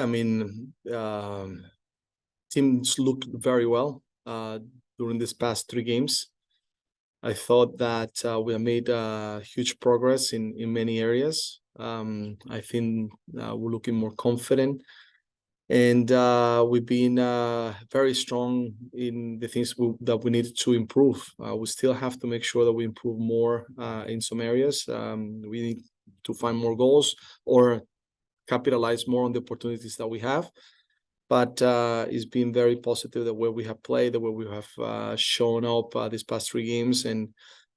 mean, teams looked very well during these past 3 games. I thought that we have made huge progress in many areas. I think we're looking more confident, and we've been very strong in the things that we need to improve. We still have to make sure that we improve more in some areas. We need to find more goals or capitalize more on the opportunities that we have. But it's been very positive the way we have played, the way we have shown up these past 3 games, and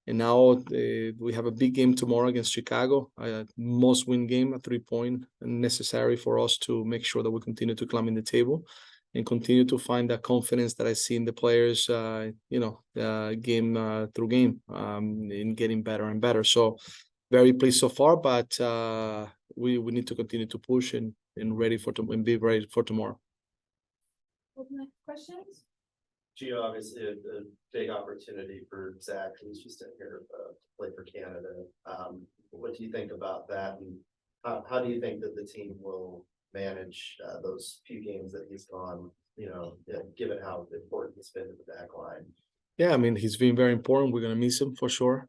now we have a big game tomorrow against Chicago, a must-win game, a 3-point necessary for us to make sure that we continue to climb in the table and continue to find that confidence that I see in the players, game through game, in getting better and better. So very pleased so far, but we need to continue to push and ready for and be ready for tomorrow. Questions? Gio, obviously a big opportunity for Zach, who's just in here to play for Canada. What do you think about that, and how do you think that the team will manage those few games that he's gone, given how important he's been to the back line? Yeah, I mean, he's been very important. We're going to miss him for sure.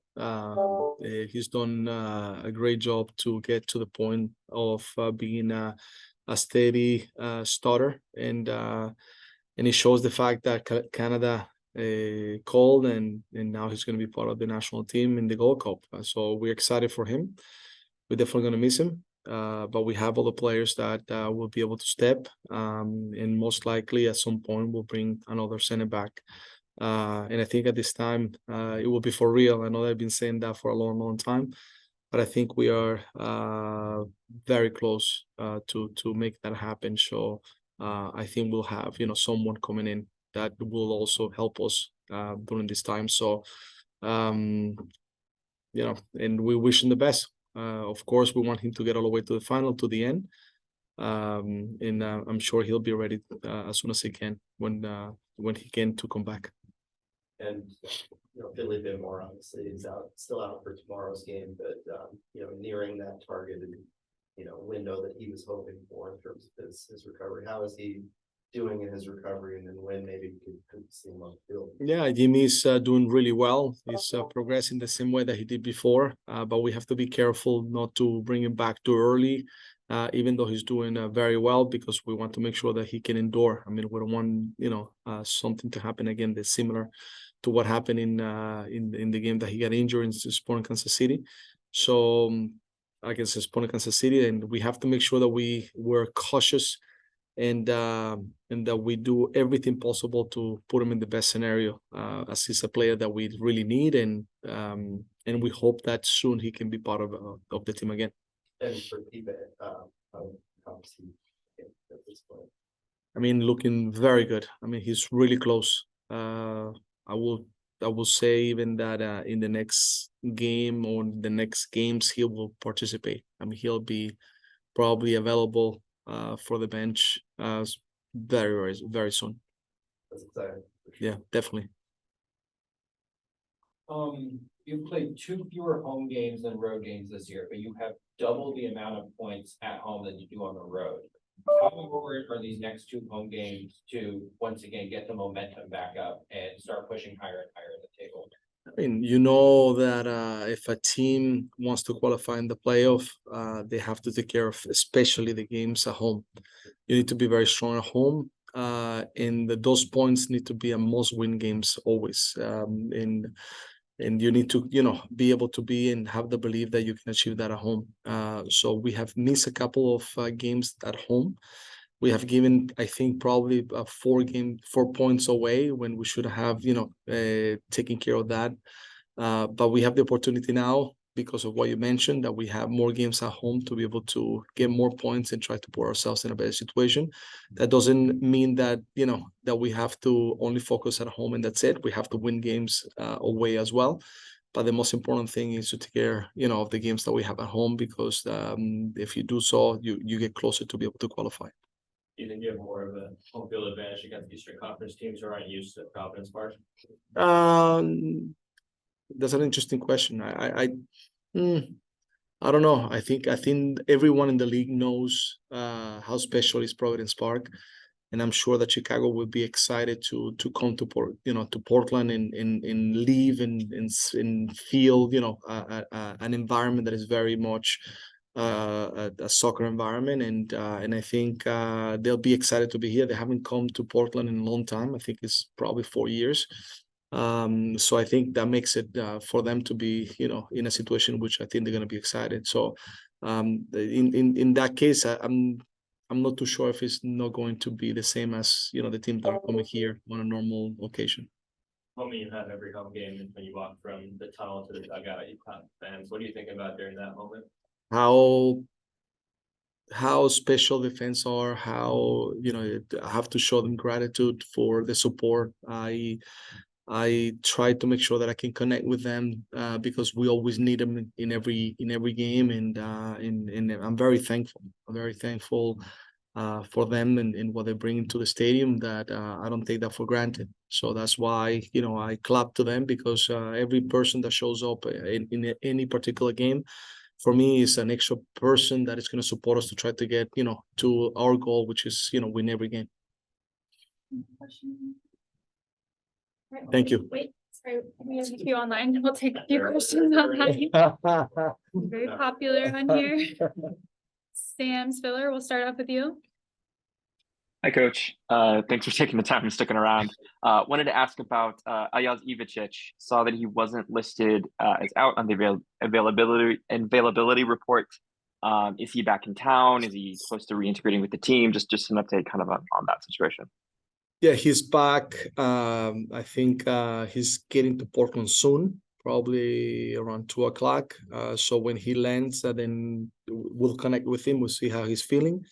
He's done a great job to get to the point of being a steady starter, and it shows the fact that Canada called, and now he's going to be part of the national team in the Gold Cup. So we're excited for him. We're definitely going to miss him, but we have all the players that will be able to step, and most likely at some point we'll bring another center back. And I think at this time it will be for real. I know I've been saying that for a long, long time, but I think we are very close to make that happen. So I think we'll have someone coming in that will also help us during this time. So and we wish him the best. Of course, we want him to get all the way to the final, to the end, and I'm sure he'll be ready as soon as he can when he can to come back. And Philly Bimore obviously is still out for tomorrow's game, but nearing that targeted window that he was hoping for in terms of his recovery. How is he doing in his recovery, and then when maybe we could see him on the field? Yeah, Jimmy's doing really well. He's progressing the same way that he did before, but we have to be careful not to bring him back too early, even though he's doing very well, because we want to make sure that he can endure. I mean, we don't want something to happen again that's similar to what happened in the game that he got injured in Sporting Kansas City. So against Sporting Kansas City, and we have to make sure that we're cautious and that we do everything possible to put him in the best scenario, as he's a player that we really need, and we hope that soon he can be part of the team again. And for Pipe, how is he at this point? I mean, looking very good. I mean, he's really close. I will say even that in the next game or the next games he will participate. I mean, he'll be probably available for the bench very, very, very soon. That's exciting. Yeah, definitely. You've played 2 fewer home games than road games this year, but you have double the amount of points at home than you do on the road. How important are these next 2 home games to once again get the momentum back up and start pushing higher and higher in the table? I mean, you know that if a team wants to qualify in the playoff, they have to take care of especially the games at home. You need to be very strong at home, and those points need to be a must-win games always. And you need to, be able to be and have the belief that you can achieve that at home. So we have missed a couple of games at home. We have given, I think, probably 4 points away when we should have, taken care of that. But we have the opportunity now, because of what you mentioned, that we have more games at home to be able to get more points and try to put ourselves in a better situation. That doesn't mean that, that we have to only focus at home and that's it. We have to win games away as well. But the most important thing is to take care, of the games that we have at home, because if you do so, you get closer to be able to qualify. Do you think you have more of a home field advantage against Eastern Conference teams who aren't used to confidence margin? That's an interesting question. I don't know. I think everyone in the league knows how special is Providence Park, and I'm sure that Chicago will be excited to come to Portland and live and feel an environment that is very much a soccer environment, and I think they'll be excited to be here. They haven't come to Portland in a long time. I think it's probably 4 years. So I think that makes it for them to be, in a situation which I think they're going to be excited. So in that case, I'm not too sure if it's not going to be the same as the teams that are coming here on a normal occasion. Moment you have every home game is when you walk from the tunnel to the dugout, you have fans. What are you thinking about during that moment? How special the fans are, how I have to show them gratitude for the support. I try to make sure that I can connect with them because we always need them in every game, and I'm very thankful. I'm very thankful for them and what they bring into the stadium. That I don't take that for granted. So that's why I clap to them, because every person that shows up in any particular game, for me, is an extra person that is going to support us to try to get to our goal, which is win every game. Thank you. Wait, sorry, we have a few online. We'll take a few questions online. Very popular on here. Sam Spiller, we'll start off with you. Hi, Coach. Thanks for taking the time and sticking around. Wanted to ask about Ayaz Ivicic. Saw that he wasn't listed as out on the availability report. Is he back in town? Is he close to reintegrating with the team? Just an update kind of on that situation. Yeah, he's back. I think he's getting to Portland soon, probably around 2:00. So when he lands, then we'll connect with him. We'll see how he's feeling,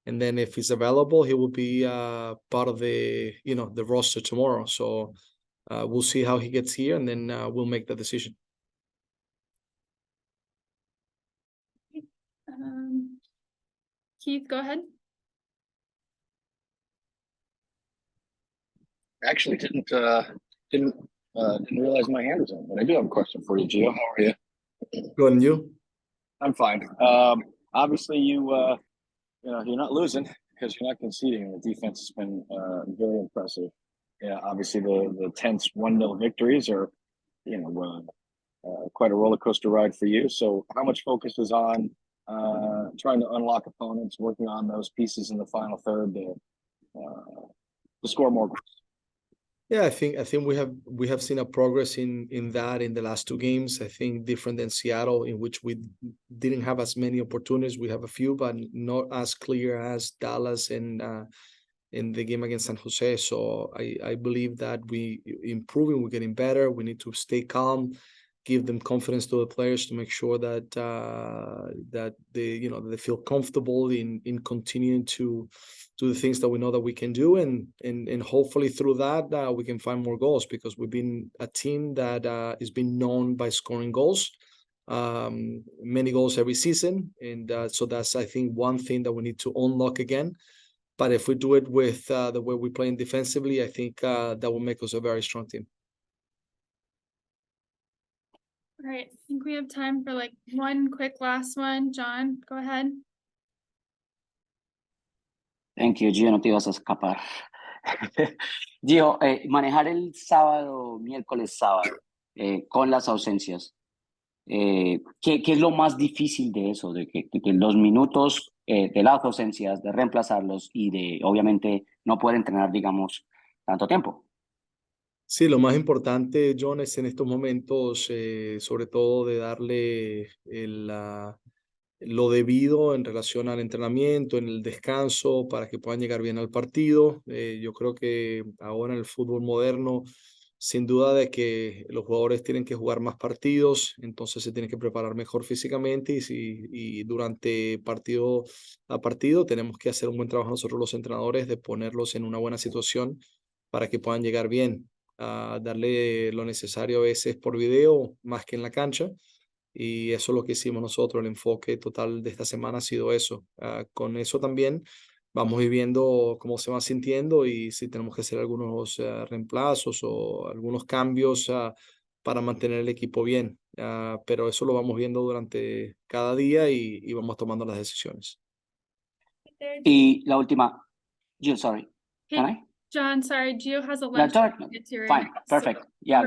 and then if he's available, he will be part of the the roster tomorrow. So we'll see how he gets here, and then we'll make the decision. Keith, go ahead. Actually didn't realize my hand was on, but I do have a question for you, Gio. How are you? Good, and you? I'm fine. Obviously you're not losing because you're not conceding, and the defense has been very impressive. Yeah, obviously the tense 1-0 victories are quite a roller coaster ride for you. So how much focus is on trying to unlock opponents, working on those pieces in the final third to score more goals? Yeah, I think we have seen a progress in that in the last 2 games. I think different than Seattle, in which we didn't have as many opportunities. We have a few, but not as clear as Dallas and in the game against San Jose. So I believe that we improving, we're getting better. We need to stay calm, give them confidence to the players to make sure that that they feel comfortable in continuing to do the things that we know that we can do, and hopefully through that we can find more goals, because we've been a team that is been known by scoring goals, many goals every season, and so that's, I think, one thing that we need to unlock again. But if we do it with the way we're playing defensively, I think that will make us a very strong team. All right, I think we have time for like one quick last one. John, go ahead. Thank you, Gio, no te ibas a escapar. Gio, manejar el sábado, miércoles, sábado, con las ausencias, ¿qué es lo más difícil de eso? De que los minutos de las ausencias, de reemplazarlos y de, obviamente, no poder entrenar, digamos, tanto tiempo. Sí, lo más importante, John, es en estos momentos, sobre todo de darle lo debido en relación al entrenamiento, en el descanso, para que puedan llegar bien al partido. Yo creo que ahora en el fútbol moderno, sin duda de que los jugadores tienen que jugar más partidos, entonces se tienen que preparar mejor físicamente, y durante partido a partido tenemos que hacer un buen trabajo nosotros los entrenadores de ponerlos en una buena situación para que puedan llegar bien, a darle lo necesario a veces por video más que en la cancha. Y eso es lo que hicimos nosotros. El enfoque total de esta semana ha sido eso. Con eso también vamos viendo cómo se va sintiendo y si tenemos que hacer algunos reemplazos o algunos cambios para mantener el equipo bien. Pero eso lo vamos viendo durante cada día y vamos tomando las decisiones. Y la última, Gio, sorry, can Hey, I? John, sorry, Gio has a No, lunch. it's all right. to get to right Fine, now, so- perfect. Yeah,